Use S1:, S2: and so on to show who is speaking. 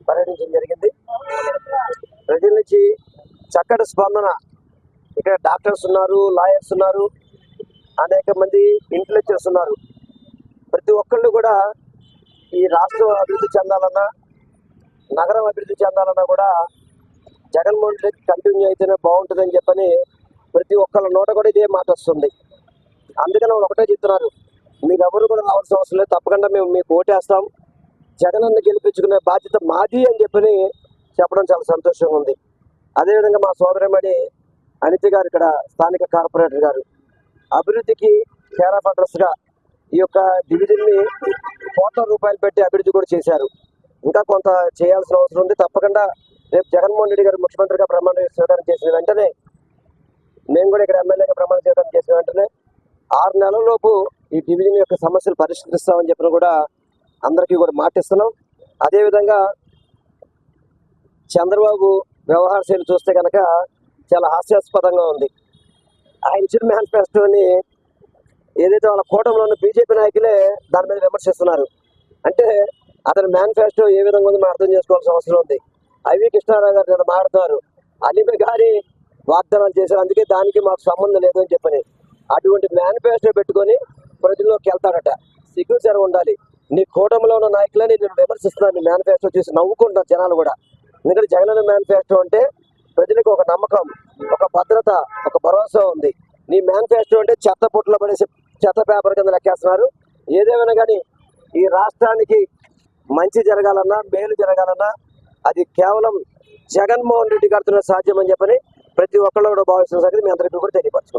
S1: పర్యటించడం జరిగింది. ప్రజల నుంచి చక్కటి స్పందన. ఇక్కడ డాక్టర్స్ ఉన్నారు, లాయర్స్ ఉన్నారు, అనేక మంది ఇంటెలెక్చువల్స్ ఉన్నారు. ప్రతి ఒక్కళ్ళు కూడా ఈ రాష్ట్రం అభివృద్ధి చెందాలన్నా, నగరం అభివృద్ధి చెందాలన్నా కూడా జగన్మోహన్ రెడ్డి కంటిన్యూ అయితేనే బాగుంటుందని చెప్పని ప్రతి ఒక్కళ్ళ నోట కూడా ఇదే మాట వస్తుంది. అందుకని వాళ్ళు ఒకటే చెప్తున్నారు, మీరెవరు కూడా రావాల్సిన అవసరం లేదు, తప్పకుండా మేము మీకు ఓటేస్తాం, జగనన్న గెలిపించుకునే బాధ్యత మాది అని చెప్పని చెప్పడం చాలా సంతోషంగా ఉంది. అదేవిధంగా మా సోదరమణి అనిత గారు, ఇక్కడ స్థానిక కార్పొరేటర్ గారు, అభివృద్ధికి కేర్ ఆఫ్ అడ్రస్గా ఈ యొక్క డివిజన్ని కోట్ల రూపాయలు పెట్టి అభివృద్ధి కూడా చేశారు. ఇంకా కొంత చేయాల్సిన అవసరం ఉంది. తప్పకుండా రేపు జగన్మోహన్ రెడ్డి గారు ముఖ్యమంత్రిగా ప్రమాణ స్వీకారం చేసిన వెంటనే, మేము కూడా ఇక్కడ ఎమ్మెల్యేగా ప్రమాణ స్వీకారం చేసిన వెంటనే 6 నెలలలోపు ఈ డివిజన్ యొక్క సమస్యలు పరిష్కరిస్తామని చెప్పిన కూడా అందరికీ కూడా మాటిస్తున్నాం. అదేవిధంగా చంద్రబాబు వ్యవహార శైలి చూస్తే కనుక చాలా హాస్యాస్పదంగా ఉంది. ఆయన ఇచ్చిన మేనిఫెస్టోని ఏదైతే వాళ్ళ కూటమిలో ఉన్న బీజేపీ నాయకులే దాని మీద విమర్శిస్తున్నారు. అంటే అతని మేనిఫెస్టో ఏ విధంగా ఉందో మనం అర్థం చేసుకోవాల్సిన అవసరం ఉంది. ఐవి కృష్ణారావు గారు నేను మాట్లాడుతున్నారు, అలీమి గారి వాగ్దానాలు చేశారు, అందుకే దానికి మాకు సంబంధం లేదు అని చెప్పని. అటువంటి మేనిఫెస్టో పెట్టుకొని ప్రజల్లోకి వెళ్తాడట. సిగ్గుచరం ఉండాలి. నీ కూటమిలో ఉన్న నాయకులని నేను విమర్శిస్తున్నాను. నీ మేనిఫెస్టో చూసి నవ్వుకుంటున్నారు జనాలు కూడా. ఎందుకంటే జగనన్న మేనిఫెస్టో అంటే ప్రజలకు ఒక నమ్మకం, ఒక భద్రత, ఒక భరోసా ఉంది. నీ మేనిఫెస్టో అంటే చెత్త పుట్టలో పడేసి చెత్త పేపర్ కింద లెక్కేస్తున్నారు. ఏదేమైనా కానీ ఈ రాష్ట్రానికి మంచి జరగాలన్నా, మేలు జరగాలన్నా అది కేవలం జగన్మోహన్ రెడ్డి గారితో సాధ్యం అని చెప్పని ప్రతి ఒక్కళ్ళు కూడా భావిస్తున్న సంగతి మీ అందరికీ కూడా తెలియపరచుకుంటాం.